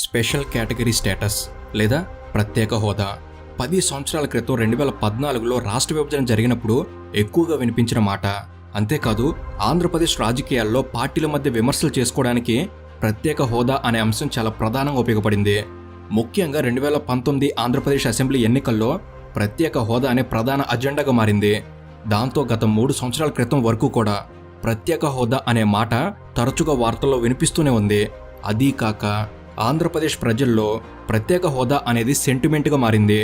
Special category status లేదా ప్రత్యేక హోదా 10 సంవత్సరాల క్రితం 2014లో రాష్ట్ర విభజన జరిగినప్పుడు ఎక్కువగా వినిపించిన మాట. అంతేకాదు ఆంధ్రప్రదేశ్ రాజకీయాల్లో పార్టీల మధ్య విమర్శలు చేసుకోవడానికి ప్రత్యేక హోదా అనే అంశం చాలా ప్రధానంగా ఉపయోగపడింది. ముఖ్యంగా 2019 ఆంధ్రప్రదేశ్ అసెంబ్లీ ఎన్నికల్లో ప్రత్యేక హోదా అనే ప్రధాన అజెండాగా మారింది. దాంతో గత 3 సంవత్సరాల క్రితం వరకు కూడా ప్రత్యేక హోదా అనే మాట తరచుగా వార్తల్లో వినిపిస్తూనే ఉంది. అదీ కాక ఆంధ్రప్రదేశ్ ప్రజల్లో ప్రత్యేక హోదా అనేది సెంటిమెంట్గా మారింది.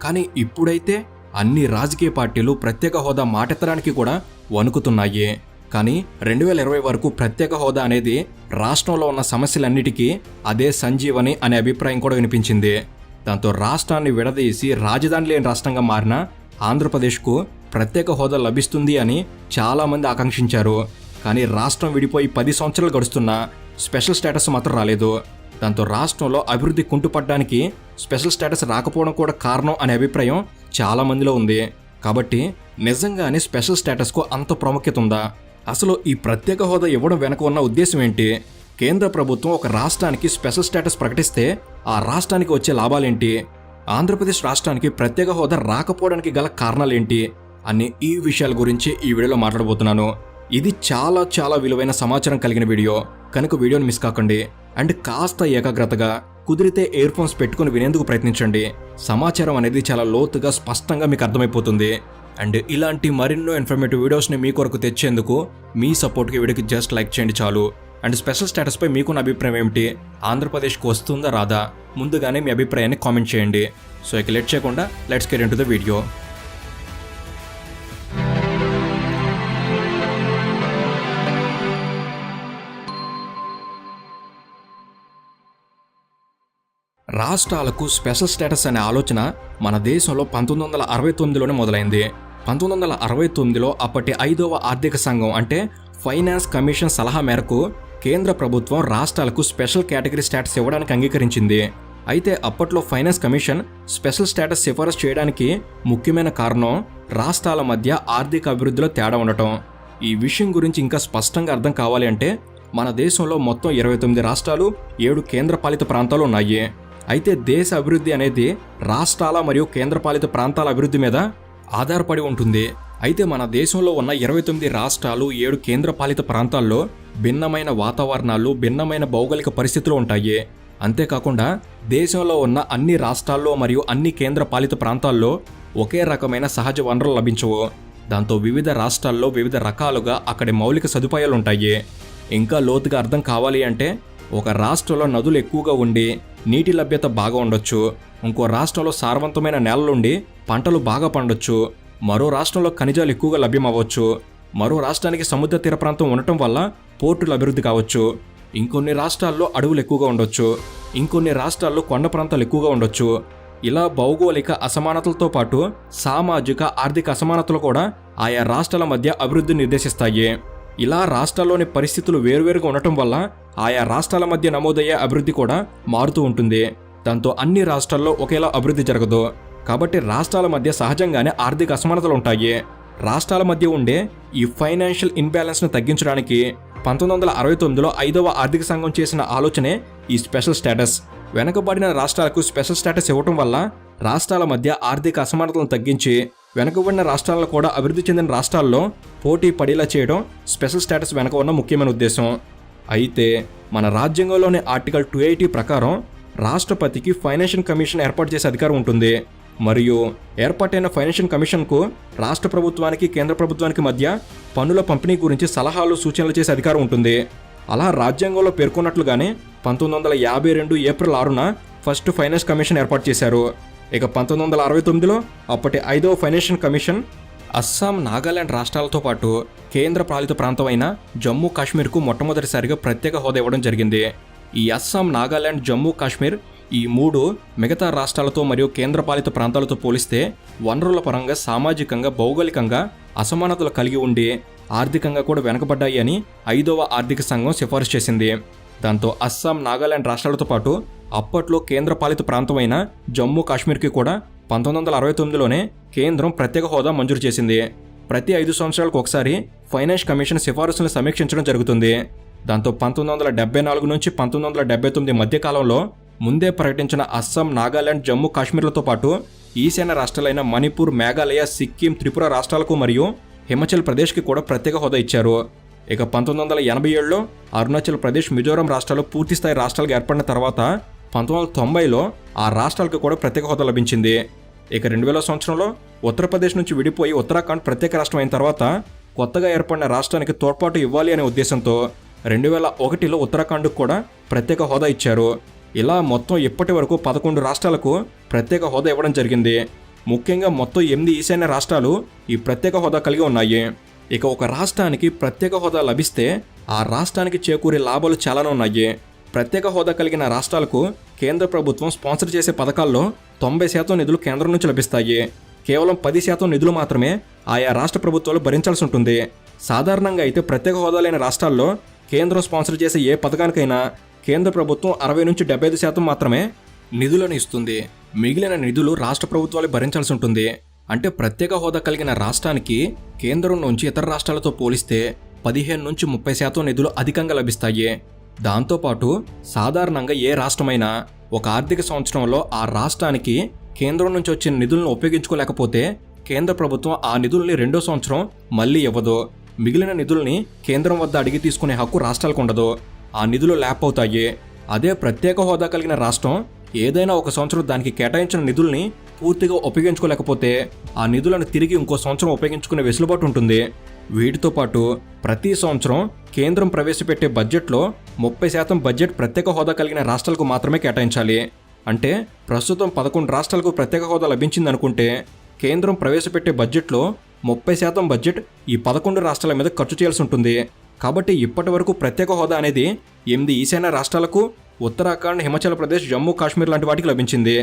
కానీ ఇప్పుడైతే అన్ని రాజకీయ పార్టీలు ప్రత్యేక హోదా మాటెత్తడానికి కూడా వణుకుతున్నాయి. కానీ 2020 వరకు ప్రత్యేక హోదా అనేది రాష్ట్రంలో ఉన్న సమస్యలన్నిటికీ అదే సంజీవని అనే అభిప్రాయం కూడా వినిపించింది. దాంతో రాష్ట్రాన్ని విడదీసి రాజధాని లేని రాష్ట్రంగా మారిన ఆంధ్రప్రదేశ్కు ప్రత్యేక హోదా లభిస్తుంది అని చాలామంది ఆకాంక్షించారు. కానీ రాష్ట్రం విడిపోయి 10 సంవత్సరాలు గడుస్తున్నా స్పెషల్ స్టేటస్ మాత్రం రాలేదు. దాంతో రాష్ట్రంలో అభివృద్ధి కుంటుపడడానికి స్పెషల్ స్టేటస్ రాకపోవడం కూడా కారణం అనే అభిప్రాయం చాలా మందిలో ఉంది. కాబట్టి నిజంగానే స్పెషల్ స్టేటస్కు అంత ప్రాముఖ్యత ఉందా? అసలు ఈ ప్రత్యేక హోదా ఇవ్వడం వెనక ఉన్న ఉద్దేశం ఏంటి? కేంద్ర ప్రభుత్వం ఒక రాష్ట్రానికి స్పెషల్ స్టేటస్ ప్రకటిస్తే ఆ రాష్ట్రానికి వచ్చే లాభాలేంటి? ఆంధ్రప్రదేశ్ రాష్ట్రానికి ప్రత్యేక హోదా రాకపోవడానికి గల కారణాలేంటి అన్ని ఈ విషయాల గురించి ఈ వీడియోలో మాట్లాడబోతున్నాను. ఇది చాలా విలువైన సమాచారం కలిగిన వీడియో కనుక వీడియోని మిస్ కాకండి. అండ్ కాస్త ఏకాగ్రతగా కుదిరితే ఇయర్ ఫోన్స్ పెట్టుకుని వినేందుకు ప్రయత్నించండి. సమాచారం అనేది చాలా లోతుగా స్పష్టంగా మీకు అర్థమైపోతుంది. అండ్ ఇలాంటి మరెన్నో ఇన్ఫర్మేటివ్ వీడియోస్ని మీ కొరకు తెచ్చేందుకు మీ సపోర్ట్కి వీడియోకి జస్ట్ లైక్ చేయండి చాలు. అండ్ స్పెషల్ స్టేటస్పై మీకున్న అభిప్రాయం ఏమిటి? ఆంధ్రప్రదేశ్కి వస్తుందా రాదా? ముందుగానే మీ అభిప్రాయాన్ని కామెంట్ చేయండి. సో ఇక లేట్ చేయకుండా let's get into the video. రాష్ట్రాలకు స్పెషల్ స్టేటస్ అనే ఆలోచన మన దేశంలో 1969లోనే మొదలైంది. 1969లో అప్పటి 5వ ఆర్థిక సంఘం అంటే ఫైనాన్స్ కమిషన్ సలహా మేరకు కేంద్ర ప్రభుత్వం రాష్ట్రాలకు స్పెషల్ కేటగిరీ స్టేటస్ ఇవ్వడానికి అంగీకరించింది. అయితే అప్పట్లో ఫైనాన్స్ కమిషన్ స్పెషల్ స్టేటస్ సిఫారసు చేయడానికి ముఖ్యమైన కారణం రాష్ట్రాల మధ్య ఆర్థిక అభివృద్ధిలో తేడా ఉండటం. ఈ విషయం గురించి ఇంకా స్పష్టంగా అర్థం కావాలి అంటే మన దేశంలో మొత్తం 29 రాష్ట్రాలు 7 కేంద్రపాలిత ప్రాంతాలు ఉన్నాయి. అయితే దేశ అభివృద్ధి అనేది రాష్ట్రాల మరియు కేంద్రపాలిత ప్రాంతాల అభివృద్ధి మీద ఆధారపడి ఉంటుంది. అయితే మన దేశంలో ఉన్న 29 రాష్ట్రాలు 7 కేంద్రపాలిత ప్రాంతాల్లో భిన్నమైన వాతావరణాలు, భిన్నమైన భౌగోళిక పరిస్థితులు ఉంటాయి. అంతేకాకుండా దేశంలో ఉన్న అన్ని రాష్ట్రాల్లో మరియు అన్ని కేంద్రపాలిత ప్రాంతాల్లో ఒకే రకమైన సహజ వనరులు లభించవు. దాంతో వివిధ రాష్ట్రాల్లో వివిధ రకాలుగా అక్కడి మౌలిక సదుపాయాలు ఉంటాయి. ఇంకా లోతుగా అర్థం కావాలి అంటే ఒక రాష్ట్రంలో నదులు ఎక్కువగా ఉండి నీటి లభ్యత బాగా ఉండొచ్చు. ఇంకో రాష్ట్రంలో సారవంతమైన నేలలుండి పంటలు బాగా పండొచ్చు. మరో రాష్ట్రంలో ఖనిజాలు ఎక్కువగా లభ్యమవ్వచ్చు. మరో రాష్ట్రానికి సముద్ర తీర ప్రాంతం ఉండటం వల్ల పోర్టులు అభివృద్ధి కావచ్చు. ఇంకొన్ని రాష్ట్రాల్లో అడవులు ఎక్కువగా ఉండొచ్చు. ఇంకొన్ని రాష్ట్రాల్లో కొండ ప్రాంతాలు ఎక్కువగా ఉండొచ్చు. ఇలా భౌగోళిక అసమానతలతో పాటు సామాజిక ఆర్థిక అసమానతలు కూడా ఆయా రాష్ట్రాల మధ్య అభివృద్ధిని నిర్దేశిస్తాయి. ఇలా రాష్ట్రాల్లోని పరిస్థితులు వేరువేరుగా ఉండటం వల్ల ఆయా రాష్ట్రాల మధ్య నమోదయ్యే అభివృద్ధి కూడా మారుతూ ఉంటుంది. దాంతో అన్ని రాష్ట్రాల్లో ఒకేలా అభివృద్ధి జరగదు. కాబట్టి రాష్ట్రాల మధ్య సహజంగానే ఆర్థిక అసమానతలు ఉంటాయి. రాష్ట్రాల మధ్య ఉండే ఈ ఫైనాన్షియల్ ఇన్బ్యాలెన్స్ను తగ్గించడానికి 1969లో 5వ ఆర్థిక సంఘం చేసిన ఆలోచనే ఈ స్పెషల్ స్టేటస్. వెనుకబడిన రాష్ట్రాలకు స్పెషల్ స్టేటస్ ఇవ్వటం వల్ల రాష్ట్రాల మధ్య ఆర్థిక అసమానతలను తగ్గించి వెనుకబడిన రాష్ట్రాలను కూడా అభివృద్ధి చెందిన రాష్ట్రాల్లో పోటీ పడేలా చేయడం స్పెషల్ స్టేటస్ వెనుక ఉన్న ముఖ్యమైన ఉద్దేశం. అయితే మన రాజ్యాంగంలోని ఆర్టికల్ 280 ప్రకారం రాష్ట్రపతికి ఫైనాన్షియల్ కమిషన్ ఏర్పాటు చేసే అధికారం ఉంటుంది. మరియు ఏర్పాటైన ఫైనాన్షియల్ కమిషన్కు రాష్ట్ర ప్రభుత్వానికి కేంద్ర ప్రభుత్వానికి మధ్య పన్నుల పంపిణీ గురించి సలహాలు సూచనలు చేసే అధికారం ఉంటుంది. అలా రాజ్యాంగంలో పేర్కొన్నట్లుగానే 1952 ఏప్రిల్ 6న ఫస్ట్ ఫైనాన్స్ కమిషన్ ఏర్పాటు చేశారు. ఇక 1969లో అప్పటి 5వ ఫైనాన్షియల్ కమిషన్ అస్సాం, నాగాలాండ్ రాష్ట్రాలతో పాటు కేంద్ర పాలిత ప్రాంతమైన జమ్మూ కాశ్మీర్కు మొట్టమొదటిసారిగా ప్రత్యేక హోదా ఇవ్వడం జరిగింది. ఈ అస్సాం, నాగాలాండ్, జమ్మూ కాశ్మీర్ ఈ 3 మిగతా రాష్ట్రాలతో మరియు కేంద్రపాలిత ప్రాంతాలతో పోలిస్తే వనరుల పరంగా, సామాజికంగా, భౌగోళికంగా అసమానతలు కలిగి ఉండి ఆర్థికంగా కూడా వెనకబడ్డాయి అని 5వ ఆర్థిక సంఘం సిఫారసు చేసింది. దాంతో అస్సాం, నాగాలాండ్ రాష్ట్రాలతో పాటు అప్పట్లో కేంద్రపాలిత ప్రాంతమైన జమ్మూ కాశ్మీర్కి కూడా 1969లోనే కేంద్రం ప్రత్యేక హోదా మంజూరు చేసింది. ప్రతి 5 సంవత్సరాలకు ఒకసారి ఫైనాన్స్ కమిషన్ సిఫారసులను సమీక్షించడం జరుగుతుంది. దాంతో 1974 నుంచి 1979 మధ్య కాలంలో ముందే ప్రకటించిన అస్సాం, నాగాలాండ్, జమ్మూ కాశ్మీర్లతో పాటు ఈశాన్య రాష్ట్రాలైన మణిపూర్, మేఘాలయ, సిక్కిం, త్రిపుర రాష్ట్రాలకు మరియు హిమాచల్ ప్రదేశ్కి కూడా ప్రత్యేక హోదా ఇచ్చారు. ఇక 1987లో అరుణాచల్ ప్రదేశ్, మిజోరాం రాష్ట్రాలు పూర్తిస్థాయి రాష్ట్రాలుగా ఏర్పడిన తర్వాత 1990లో ఆ రాష్ట్రాలకు కూడా ప్రత్యేక హోదా లభించింది. ఇక 2000 సంవత్సరంలో ఉత్తరప్రదేశ్ నుంచి విడిపోయి ఉత్తరాఖండ్ ప్రత్యేక రాష్ట్రం అయిన తర్వాత కొత్తగా ఏర్పడిన రాష్ట్రానికి తోడ్పాటు ఇవ్వాలి అనే ఉద్దేశంతో 2001లో ఉత్తరాఖండ్కు కూడా ప్రత్యేక హోదా ఇచ్చారు. ఇలా మొత్తం ఇప్పటి వరకు 11 రాష్ట్రాలకు ప్రత్యేక హోదా ఇవ్వడం జరిగింది. ముఖ్యంగా మొత్తం 8 ఈశాన్య రాష్ట్రాలు ఈ ప్రత్యేక హోదా కలిగి ఉన్నాయి. ఇక ఒక రాష్ట్రానికి ప్రత్యేక హోదా లభిస్తే ఆ రాష్ట్రానికి చేకూరే లాభాలు చాలానే ఉన్నాయి. ప్రత్యేక హోదా కలిగిన రాష్ట్రాలకు కేంద్ర ప్రభుత్వం స్పాన్సర్ చేసే పథకాల్లో 90% నిధులు కేంద్రం నుంచి లభిస్తాయి. కేవలం 10% నిధులు మాత్రమే ఆయా రాష్ట్ర ప్రభుత్వాలు భరించాల్సి ఉంటుంది. సాధారణంగా అయితే ప్రత్యేక హోదా లేని రాష్ట్రాల్లో కేంద్రం స్పాన్సర్ చేసే ఏ పథకానికైనా కేంద్ర ప్రభుత్వం 60 నుంచి 75% మాత్రమే నిధులను ఇస్తుంది. మిగిలిన నిధులు రాష్ట్ర ప్రభుత్వాలు భరించాల్సి ఉంటుంది. అంటే ప్రత్యేక హోదా కలిగిన రాష్ట్రానికి కేంద్రం నుంచి ఇతర రాష్ట్రాలతో పోలిస్తే 15 నుంచి 30% నిధులు అధికంగా లభిస్తాయి. దాంతోపాటు సాధారణంగా ఏ రాష్ట్రమైనా ఒక ఆర్థిక సంవత్సరంలో ఆ రాష్ట్రానికి కేంద్రం నుంచి వచ్చిన నిధులను ఉపయోగించుకోలేకపోతే కేంద్ర ప్రభుత్వం ఆ నిధుల్ని రెండో సంవత్సరం మళ్ళీ ఇవ్వదు. మిగిలిన నిధుల్ని కేంద్రం వద్ద అడిగి తీసుకునే హక్కు రాష్ట్రాలకు ఉండదు. ఆ నిధులు ల్యాప్ అవుతాయి. అదే ప్రత్యేక హోదా కలిగిన రాష్ట్రం ఏదైనా ఒక సంవత్సరం దానికి కేటాయించిన నిధుల్ని పూర్తిగా ఉపయోగించుకోలేకపోతే ఆ నిధులను తిరిగి ఇంకో సంవత్సరం ఉపయోగించుకునే వెసులుబాటు ఉంటుంది. వీటితో పాటు ప్రతి సంవత్సరం కేంద్రం ప్రవేశపెట్టే బడ్జెట్లో 30% బడ్జెట్ ప్రత్యేక హోదా కలిగిన రాష్ట్రాలకు మాత్రమే కేటాయించాలి. అంటే ప్రస్తుతం 11 రాష్ట్రాలకు ప్రత్యేక హోదా లభించిందనుకుంటే కేంద్రం ప్రవేశపెట్టే బడ్జెట్లో 30% బడ్జెట్ ఈ 11 రాష్ట్రాల మీద ఖర్చు చేయాల్సి ఉంటుంది. కాబట్టి ఇప్పటి వరకు ప్రత్యేక హోదా అనేది 8 ఈశాన్య రాష్ట్రాలకు, ఉత్తరాఖండ్, హిమాచల్ ప్రదేశ్, జమ్మూ కాశ్మీర్ లాంటి వాటికి లభించింది.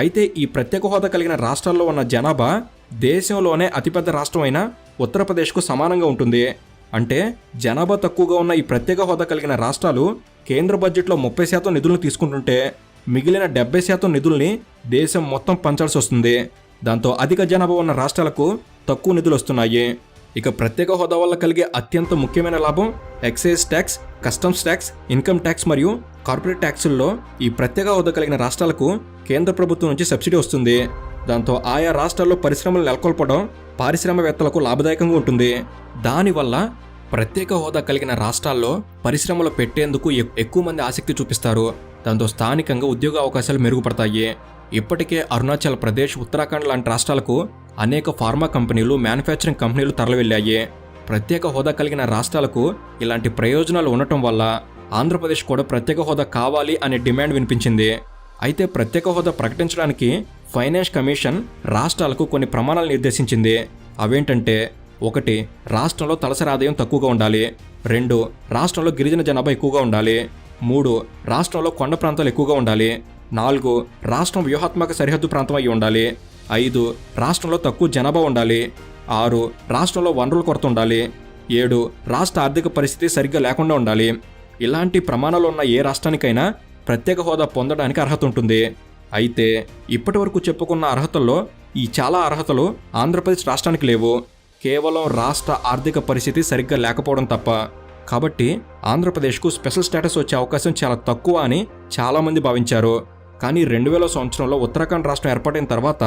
అయితే ఈ ప్రత్యేక హోదా కలిగిన రాష్ట్రాల్లో ఉన్న జనాభా దేశంలోనే అతిపెద్ద రాష్ట్రమైన ఉత్తరప్రదేశ్కు సమానంగా ఉంటుంది. అంటే జనాభా తక్కువగా ఉన్న ఈ ప్రత్యేక హోదా కలిగిన రాష్ట్రాలు కేంద్ర బడ్జెట్లో 30% నిధులను తీసుకుంటుంటే మిగిలిన 70% నిధుల్ని దేశం మొత్తం పంచాల్సి వస్తుంది. దాంతో అధిక జనాభా ఉన్న రాష్ట్రాలకు తక్కువ నిధులు వస్తున్నాయి. ఇక ప్రత్యేక హోదా వల్ల కలిగే అత్యంత ముఖ్యమైన లాభం excise tax, customs tax, income tax మరియు కార్పొరేట్ ట్యాక్సుల్లో ఈ ప్రత్యేక హోదా కలిగిన రాష్ట్రాలకు కేంద్ర ప్రభుత్వం నుంచి సబ్సిడీ వస్తుంది. దాంతో ఆయా రాష్ట్రాల్లో పరిశ్రమలు నెలకొల్పడం పారిశ్రామికవేత్తలకు లాభదాయకంగా ఉంటుంది. దానివల్ల ప్రత్యేక హోదా కలిగిన రాష్ట్రాల్లో పరిశ్రమలు పెట్టేందుకు ఎక్కువ మంది ఆసక్తి చూపిస్తారు. దాంతో స్థానికంగా ఉద్యోగ అవకాశాలు మెరుగుపడతాయి. ఇప్పటికే అరుణాచల్ ప్రదేశ్, ఉత్తరాఖండ్ లాంటి రాష్ట్రాలకు అనేక ఫార్మా కంపెనీలు, మ్యానుఫ్యాక్చరింగ్ కంపెనీలు తరలివెళ్ళాయి. ప్రత్యేక హోదా కలిగిన రాష్ట్రాలకు ఇలాంటి ప్రయోజనాలు ఉండటం వల్ల ఆంధ్రప్రదేశ్ కూడా ప్రత్యేక హోదా కావాలి అనే డిమాండ్ వినిపించింది. అయితే ప్రత్యేక హోదా ప్రకటించడానికి ఫైనాన్స్ కమిషన్ రాష్ట్రాలకు కొన్ని ప్రమాణాలు నిర్దేశించింది. అవేంటంటే 1. రాష్ట్రంలో తలసరి ఆదాయం తక్కువగా ఉండాలి. 2. రాష్ట్రంలో గిరిజన జనాభా ఎక్కువగా ఉండాలి. 3. రాష్ట్రంలో కొండ ప్రాంతాలు ఎక్కువగా ఉండాలి. 4. రాష్ట్రం వ్యూహాత్మక సరిహద్దు ప్రాంతం అయి ఉండాలి. 5. రాష్ట్రంలో తక్కువ జనాభా ఉండాలి. 6. రాష్ట్రంలో వనరుల కొరత ఉండాలి. 7. రాష్ట్ర ఆర్థిక పరిస్థితి సరిగ్గా లేకుండా ఉండాలి. ఇలాంటి ప్రమాణాలు ఉన్న ఏ రాష్ట్రానికైనా ప్రత్యేక హోదా పొందడానికి అర్హత ఉంటుంది. అయితే ఇప్పటి వరకు చెప్పుకున్న అర్హతల్లో ఈ చాలా అర్హతలు ఆంధ్రప్రదేశ్ రాష్ట్రానికి లేవు. కేవలం రాష్ట్ర ఆర్థిక పరిస్థితి సరిగ్గా లేకపోవడం తప్ప. కాబట్టి ఆంధ్రప్రదేశ్కు స్పెషల్ స్టేటస్ వచ్చే అవకాశం చాలా తక్కువ అని చాలామంది భావించారు. కానీ 2000 సంవత్సరంలో ఉత్తరాఖండ్ రాష్ట్రం ఏర్పడిన తర్వాత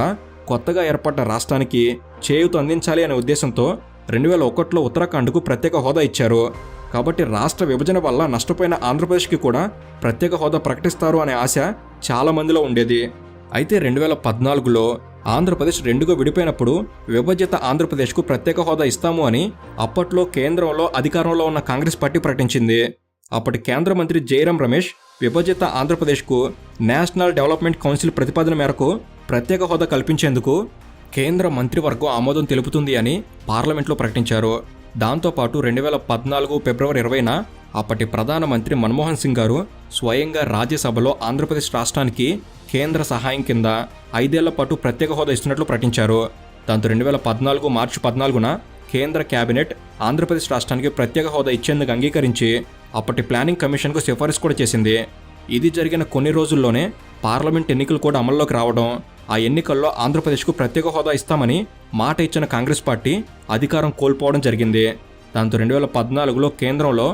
కొత్తగా ఏర్పడ్డ రాష్ట్రానికి చేయూత అందించాలి అనే ఉద్దేశంతో 2001లో ఉత్తరాఖండ్కు ప్రత్యేక హోదా ఇచ్చారు. కాబట్టి రాష్ట్ర విభజన వల్ల నష్టపోయిన ఆంధ్రప్రదేశ్కి కూడా ప్రత్యేక హోదా ప్రకటిస్తారు అనే ఆశ చాలా మందిలో ఉండేది. అయితే 2014లో ఆంధ్రప్రదేశ్ 2గా విడిపోయినప్పుడు విభజిత ఆంధ్రప్రదేశ్కు ప్రత్యేక హోదా ఇస్తాము అని అప్పట్లో కేంద్రంలో అధికారంలో ఉన్న కాంగ్రెస్ పార్టీ ప్రకటించింది. అప్పటి కేంద్ర మంత్రి జైరాం రమేష్ విభజిత ఆంధ్రప్రదేశ్కు నేషనల్ డెవలప్మెంట్ కౌన్సిల్ ప్రతిపాదన మేరకు ప్రత్యేక హోదా కల్పించేందుకు కేంద్ర మంత్రివర్గం ఆమోదం తెలుపుతుంది అని పార్లమెంట్లో ప్రకటించారు. దాంతోపాటు 2014 ఫిబ్రవరి 20న అప్పటి ప్రధానమంత్రి మన్మోహన్ సింగ్ గారు స్వయంగా రాజ్యసభలో ఆంధ్రప్రదేశ్ రాష్ట్రానికి కేంద్ర సహాయం కింద 5 ఏళ్ల పాటు ప్రత్యేక హోదా ఇస్తున్నట్లు ప్రకటించారు. దాంతో 2014 మార్చి 14న కేంద్ర కేబినెట్ ఆంధ్రప్రదేశ్ రాష్ట్రానికి ప్రత్యేక హోదా ఇచ్చేందుకు అంగీకరించి అప్పటి ప్లానింగ్ కమిషన్కు సిఫారసు కూడా చేసింది. ఇది జరిగిన కొన్ని రోజుల్లోనే పార్లమెంట్ ఎన్నికలు కూడా అమల్లోకి రావడం, ఆ ఎన్నికల్లో ఆంధ్రప్రదేశ్కు ప్రత్యేక హోదా ఇస్తామని మాట ఇచ్చిన కాంగ్రెస్ పార్టీ అధికారం కోల్పోవడం జరిగింది. దాంతో 2014లో కేంద్రంలో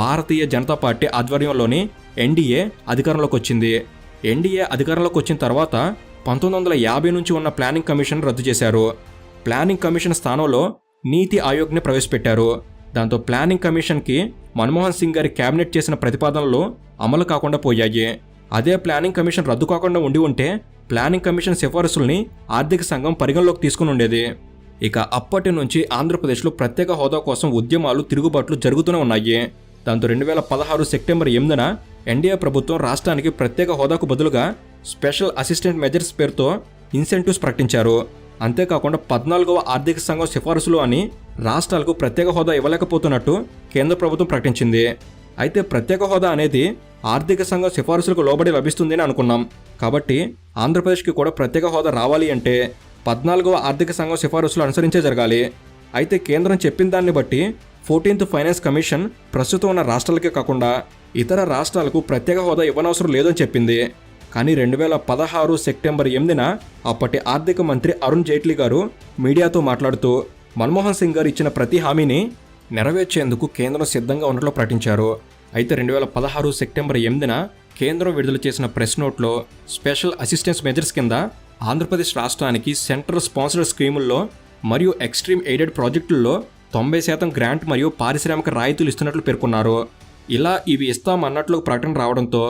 భారతీయ జనతా పార్టీ ఆధ్వర్యంలోని ఎన్డీఏ అధికారంలోకి వచ్చింది. ఎన్డీఏ అధికారంలోకి వచ్చిన తర్వాత 1950 నుంచి ఉన్న ప్లానింగ్ కమిషన్ రద్దు చేశారు. ప్లానింగ్ కమిషన్ స్థానంలో నీతి ఆయోగ్ని ప్రవేశపెట్టారు. దాంతో ప్లానింగ్ కమిషన్కి మన్మోహన్ సింగ్ గారి కేబినెట్ చేసిన ప్రతిపాదనలు అమలు కాకుండా పోయాయి. అదే ప్లానింగ్ కమిషన్ రద్దు కాకుండా ఉంటే ప్లానింగ్ కమిషన్ సిఫారసుల్ని ఆర్థిక సంఘం పరిగణలోకి తీసుకుని ఉండేది. ఇక అప్పటి నుంచి ఆంధ్రప్రదేశ్లో ప్రత్యేక హోదా కోసం ఉద్యమాలు, తిరుగుబాట్లు జరుగుతూనే ఉన్నాయి. దాంతో 2016 సెప్టెంబర్ 8న ఎన్డీఏ ప్రభుత్వం రాష్ట్రానికి ప్రత్యేక హోదాకు బదులుగా స్పెషల్ అసిస్టెంట్ మెజర్స్ పేరుతో ఇన్సెంటివ్స్ ప్రకటించారు. అంతేకాకుండా 14వ ఆర్థిక సంఘం సిఫారసులు అని రాష్ట్రాలకు ప్రత్యేక హోదా ఇవ్వలేకపోతున్నట్టు కేంద్ర ప్రభుత్వం ప్రకటించింది. అయితే ప్రత్యేక హోదా అనేది ఆర్థిక సంఘం సిఫారసులకు లోబడి లభిస్తుంది అని అనుకున్నాం. కాబట్టి ఆంధ్రప్రదేశ్కి కూడా ప్రత్యేక హోదా రావాలి అంటే 14వ ఆర్థిక సంఘం సిఫారసులు అనుసరించే జరగాలి. అయితే కేంద్రం చెప్పిన దాన్ని బట్టి 14th ఫైనాన్స్ కమిషన్ ప్రస్తుతం ఉన్న రాష్ట్రాలకే కాకుండా ఇతర రాష్ట్రాలకు ప్రత్యేక హోదా ఇవ్వనవసరం లేదని చెప్పింది. కానీ 2016 సెప్టెంబర్ 8న అప్పటి ఆర్థిక మంత్రి అరుణ్ జైట్లీ గారు మీడియాతో మాట్లాడుతూ మన్మోహన్ సింగ్ గారు ఇచ్చిన ప్రతి హామీని నెరవేర్చేందుకు కేంద్రం సిద్ధంగా ఉన్నట్లు ప్రకటించారు. అయితే 2016 సెప్టెంబర్ 8న కేంద్రం విడుదల చేసిన ప్రెస్ నోట్లో స్పెషల్ అసిస్టెన్స్ మెజర్స్ కింద ఆంధ్రప్రదేశ్ రాష్ట్రానికి సెంట్రల్ స్పాన్సర్డ్ స్కీముల్లో మరియు ఎక్స్ట్రీమ్ ఎయిడెడ్ ప్రాజెక్టుల్లో 90% గ్రాంట్ మరియు పారిశ్రామిక రాయితీలు ఇస్తున్నట్లు పేర్కొన్నారు. ఇలా ఇవి ఇస్తామన్నట్లు ప్రకటన రావడంతో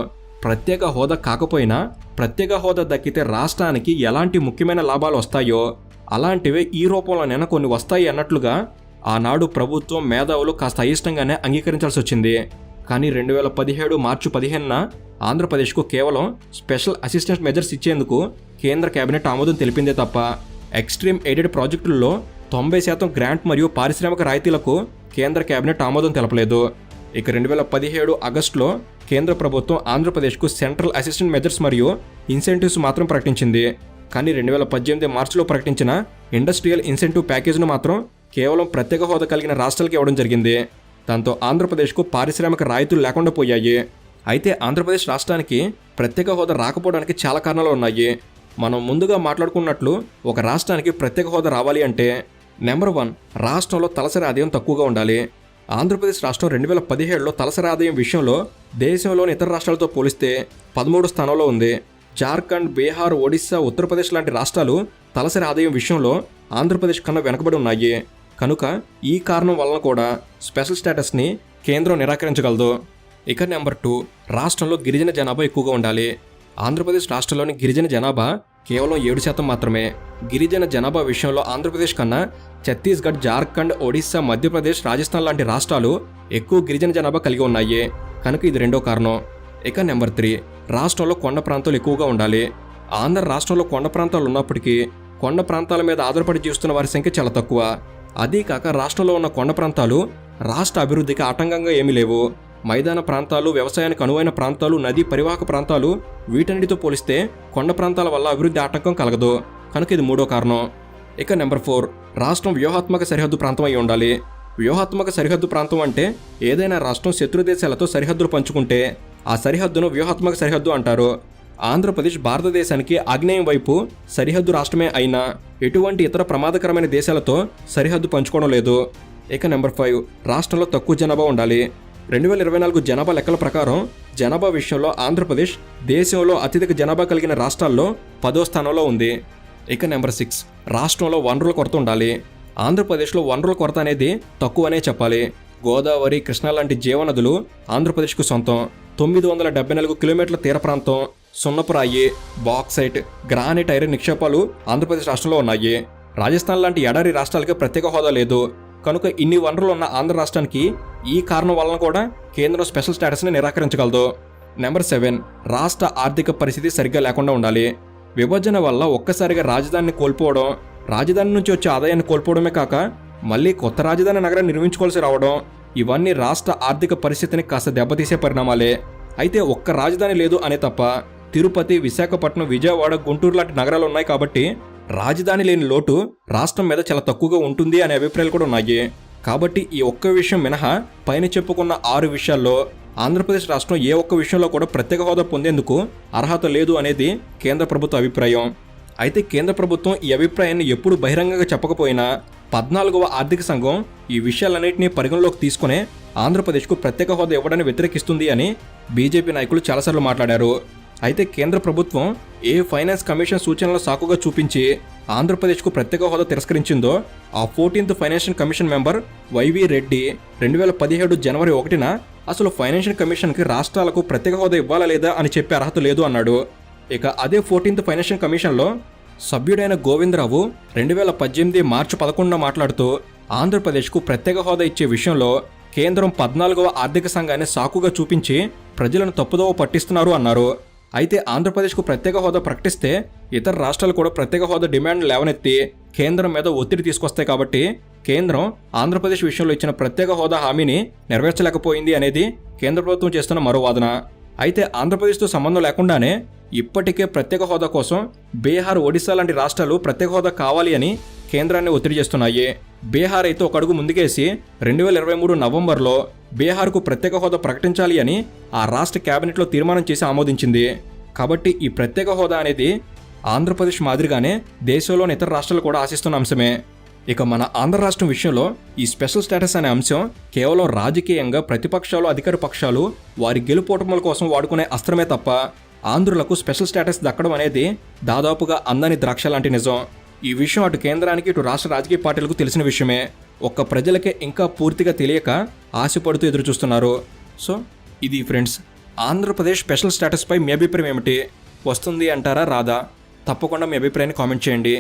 ప్రత్యేక హోదా కాకపోయినా ప్రత్యేక హోదా దక్కితే రాష్ట్రానికి ఎలాంటి ముఖ్యమైన లాభాలు వస్తాయో అలాంటివే ఈ రూపంలోనైనా కొన్ని వస్తాయి అన్నట్లుగా ఆనాడు ప్రభుత్వం, మేధావులు కాస్త అయిష్టంగానే అంగీకరించాల్సి వచ్చింది. కానీ 2017 మార్చి 15న ఆంధ్రప్రదేశ్కు కేవలం స్పెషల్ అసిస్టెంట్ మెజర్స్ ఇచ్చేందుకు కేంద్ర కేబినెట్ ఆమోదం తెలిపిందే తప్ప ఎక్స్ట్రీమ్ ఎయిడెడ్ ప్రాజెక్టుల్లో 90% గ్రాంట్ మరియు పారిశ్రామిక రాయితీలకు కేంద్ర కేబినెట్ ఆమోదం తెలపలేదు. ఇక 2017 ఆగస్టులో కేంద్ర ప్రభుత్వం ఆంధ్రప్రదేశ్కు సెంట్రల్ అసిస్టెంట్ మెజర్స్ మరియు ఇన్సెంటివ్స్ మాత్రం ప్రకటించింది. కానీ 2018 మార్చిలో ప్రకటించిన ఇండస్ట్రియల్ ఇన్సెంటివ్ ప్యాకేజ్ను మాత్రం కేవలం ప్రత్యేక హోదా కలిగిన రాష్ట్రాలకు ఇవ్వడం జరిగింది. దాంతో ఆంధ్రప్రదేశ్కు పారిశ్రామిక రాయితీలు లేకుండా పోయాయి. అయితే ఆంధ్రప్రదేశ్ రాష్ట్రానికి ప్రత్యేక హోదా రాకపోవడానికి చాలా కారణాలు ఉన్నాయి. మనం ముందుగా మాట్లాడుకున్నట్లు ఒక రాష్ట్రానికి ప్రత్యేక హోదా రావాలి అంటే నెంబర్ 1, రాష్ట్రంలో తలసరి ఆదాయం తక్కువగా ఉండాలి. ఆంధ్రప్రదేశ్ రాష్ట్రం 2017లో తలసరి ఆదాయం విషయంలో దేశంలోని ఇతర రాష్ట్రాలతో పోలిస్తే 13వ స్థానంలో ఉంది. జార్ఖండ్, బీహార్, ఒడిశా, ఉత్తరప్రదేశ్ లాంటి రాష్ట్రాలు తలసరి ఆదాయం విషయంలో ఆంధ్రప్రదేశ్ కన్నా వెనకబడి ఉన్నాయి. కనుక ఈ కారణం వలన కూడా స్పెషల్ స్టేటస్ని కేంద్రం నిరాకరించగలదు. ఇక నెంబర్ 2, రాష్ట్రంలో గిరిజన జనాభా ఎక్కువగా ఉండాలి. ఆంధ్రప్రదేశ్ రాష్ట్రంలోని గిరిజన జనాభా కేవలం 7% మాత్రమే. గిరిజన జనాభా విషయంలో ఆంధ్రప్రదేశ్ కన్నా ఛత్తీస్గఢ్, జార్ఖండ్, ఒడిశా, మధ్యప్రదేశ్, రాజస్థాన్ లాంటి రాష్ట్రాలు ఎక్కువ గిరిజన జనాభా కలిగి ఉన్నాయి. కనుక ఇది రెండో కారణం. ఇక నెంబర్ 3, రాష్ట్రంలో కొండ ప్రాంతాలు ఎక్కువగా ఉండాలి. ఆంధ్ర రాష్ట్రంలో కొండ ప్రాంతాలు ఉన్నప్పటికీ కొండ ప్రాంతాల మీద ఆధారపడి జీవిస్తున్న వారి సంఖ్య చాలా తక్కువ. అదీ కాక రాష్ట్రంలో ఉన్న కొండ ప్రాంతాలు రాష్ట్ర అభివృద్ధికి ఆటంకంగా ఏమీ లేవు. మైదాన ప్రాంతాలు, వ్యవసాయానికి అనువైన ప్రాంతాలు, నదీ పరివాహక ప్రాంతాలు వీటన్నిటితో పోలిస్తే కొండ ప్రాంతాల వల్ల అభివృద్ధి ఆటంకం కలగదు. కనుక ఇది మూడో కారణం. ఇక నెంబర్ 4, రాష్ట్రం వ్యూహాత్మక సరిహద్దు ప్రాంతం అయి ఉండాలి. వ్యూహాత్మక సరిహద్దు ప్రాంతం అంటే ఏదైనా రాష్ట్రం శత్రు దేశాలతో సరిహద్దులు పంచుకుంటే ఆ సరిహద్దును వ్యూహాత్మక సరిహద్దు అంటారు. ఆంధ్రప్రదేశ్ భారతదేశానికి ఆగ్నేయం వైపు సరిహద్దు రాష్ట్రమే అయినా ఎటువంటి ఇతర ప్రమాదకరమైన దేశాలతో సరిహద్దు పంచుకోవడం లేదు. ఇక నెంబర్ 5, రాష్ట్రంలో తక్కువ జనాభా ఉండాలి. 2024 జనాభా లెక్కల ప్రకారం జనాభా విషయంలో ఆంధ్రప్రదేశ్ దేశంలో అత్యధిక జనాభా కలిగిన రాష్ట్రాల్లో 10వ స్థానంలో ఉంది. ఇక నెంబర్ 6, రాష్ట్రంలో వనరుల కొరత ఉండాలి. ఆంధ్రప్రదేశ్లో వనరుల కొరత అనేది తక్కువనే చెప్పాలి. గోదావరి, కృష్ణా లాంటి జీవనదులు ఆంధ్రప్రదేశ్కు సొంతం. 974 కిలోమీటర్ల తీర ప్రాంతం, సున్నపురాయి, బాక్సైట్, గ్రానైట్, ఐరన్ నిక్షేపాలు ఆంధ్రప్రదేశ్ రాష్ట్రంలో ఉన్నాయి. రాజస్థాన్ లాంటి ఎడారి రాష్ట్రాలకి ప్రత్యేక హోదా లేదు. కనుక ఇన్ని వనరులు ఉన్న ఆంధ్ర రాష్ట్రానికి ఈ కారణం వలన కూడా కేంద్రం స్పెషల్ స్టేటస్ని నిరాకరించగలదు. నెంబర్ 7, రాష్ట్ర ఆర్థిక పరిస్థితి సరిగ్గా లేకుండా ఉండాలి. విభజన వల్ల ఒక్కసారిగా రాజధానిని కోల్పోవడం, రాజధాని నుంచి వచ్చే ఆదాయాన్ని కోల్పోవడమే కాక మళ్ళీ కొత్త రాజధాని నగరం నిర్మించుకోవాల్సి రావడం, ఇవన్నీ రాష్ట్ర ఆర్థిక పరిస్థితిని కాస్త దెబ్బతీసే పరిణామాలే. అయితే ఒక్క రాజధాని లేదు అనే తప్ప తిరుపతి, విశాఖపట్నం, విజయవాడ, గుంటూరు లాంటి నగరాలు ఉన్నాయి. కాబట్టి రాజధాని లేని లోటు రాష్ట్రం మీద చాలా తక్కువగా ఉంటుంది అనే అభిప్రాయాలు కూడా ఉన్నాయి. కాబట్టి ఈ ఒక్క విషయం మినహా పైన చెప్పుకున్న 6 విషయాల్లో ఆంధ్రప్రదేశ్ రాష్ట్రం ఏ ఒక్క విషయంలో కూడా ప్రత్యేక హోదా పొందేందుకు అర్హత లేదు అనేది కేంద్ర ప్రభుత్వ అభిప్రాయం. అయితే కేంద్ర ప్రభుత్వం ఈ అభిప్రాయాన్ని ఎప్పుడు బహిరంగంగా చెప్పకపోయినా 14వ ఆర్థిక సంఘం ఈ విషయాలన్నింటినీ పరిగణలోకి తీసుకునే ఆంధ్రప్రదేశ్కు ప్రత్యేక హోదా ఇవ్వడాన్ని వ్యతిరేకిస్తుంది అని బీజేపీ నాయకులు చాలాసార్లు మాట్లాడారు. అయితే కేంద్ర ప్రభుత్వం ఏ ఫైనాన్స్ కమిషన్ సూచనల సాకుగా చూపించి ఆంధ్రప్రదేశ్కు ప్రత్యేక హోదా తిరస్కరించిందో ఆ 14th financial commission member Y V Reddy 2017 జనవరి 1న అసలు ఫైనాన్షియల్ కమిషన్కి రాష్ట్రాలకు ప్రత్యేక హోదా ఇవ్వాలా లేదా అని చెప్పే అర్హత లేదు అన్నాడు. ఇక అదే 14th ఫైనాన్షియల్ కమిషన్లో సభ్యుడైన గోవిందరావు 2018 మార్చి 11న మాట్లాడుతూ ఆంధ్రప్రదేశ్కు ప్రత్యేక హోదా ఇచ్చే విషయంలో కేంద్రం 14వ ఆర్థిక సంఘాన్ని సాకుగా చూపించి ప్రజలను తప్పుదోవ పట్టిస్తున్నారు అన్నారు. అయితే ఆంధ్రప్రదేశ్కు ప్రత్యేక హోదా ప్రకటిస్తే ఇతర రాష్ట్రాలు కూడా ప్రత్యేక హోదా డిమాండ్ లేవనెత్తి కేంద్రం మీద ఒత్తిడి తీసుకొస్తాయి కాబట్టి కేంద్రం ఆంధ్రప్రదేశ్ విషయంలో ఇచ్చిన ప్రత్యేక హోదా హామీని నెరవేర్చలేకపోయింది అనేది కేంద్ర ప్రభుత్వం చేస్తున్న మరో వాదన. అయితే ఆంధ్రప్రదేశ్తో సంబంధం లేకుండానే ఇప్పటికే ప్రత్యేక హోదా కోసం బీహార్, ఒడిశా లాంటి రాష్ట్రాలు ప్రత్యేక హోదా కావాలి అని కేంద్రాన్ని ఒత్తిడి చేస్తున్నాయి. బీహార్ అయితే ఒక అడుగు ముందుకేసి 2023 నవంబర్లో బీహార్కు ప్రత్యేక హోదా ప్రకటించాలి అని ఆ రాష్ట్ర కేబినెట్లో తీర్మానం చేసి ఆమోదించింది. కాబట్టి ఈ ప్రత్యేక హోదా అనేది ఆంధ్రప్రదేశ్ మాదిరిగానే దేశంలోని ఇతర రాష్ట్రాలు కూడా ఆశిస్తున్న అంశమే. ఇక మన ఆంధ్ర రాష్ట్రం విషయంలో ఈ స్పెషల్ స్టేటస్ అనే అంశం కేవలం రాజకీయంగా ప్రతిపక్షాలు, అధికార పక్షాలు వారి గెలుపోటముల కోసం వాడుకునే అస్త్రమే తప్ప ఆంధ్రులకు స్పెషల్ స్టేటస్ దక్కడం అనేది దాదాపుగా అందని ద్రాక్ష లాంటి నిజం. ఈ విషయం అటు కేంద్రానికి, ఇటు రాష్ట్ర రాజకీయ పార్టీలకు తెలిసిన విషయమే. ఒక్క ప్రజలకే ఇంకా పూర్తిగా తెలియక ఆశపడుతూ ఎదురు చూస్తున్నారు. సో ఇది ఫ్రెండ్స్, ఆంధ్రప్రదేశ్ స్పెషల్ స్టేటస్పై మీ అభిప్రాయం ఏమిటి? వస్తుంది అంటారా, రాదా? తప్పకుండా మీ అభిప్రాయాన్ని కామెంట్ చేయండి.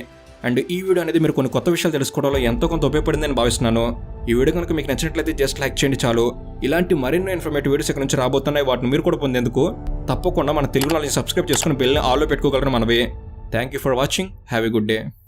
అండ్ ఈ వీడియో అనేది మీరు కొన్ని కొత్త విషయాలు తెలుసుకోవడంలో ఎంతో కొంత ఉపయోగపడిందని భావిస్తున్నాను. ఈ వీడియో కనుక మీకు నచ్చినట్లయితే జస్ట్ లైక్ చేయండి చాలు. ఇలాంటి మరిన్నో ఇన్ఫర్మేటివ్ వీడియోస్ ఇక్కడ నుంచి రాబోతున్నాయి. వాటిని మీరు కూడా పొందేందుకు తప్పకుండా మన తెలుగు నాలెడ్జ్ సబ్స్క్రైబ్ చేసుకుని బెల్ని ఆల్లో పెట్టుకోగలరు మనవి. Thank you for watching. Have a good day.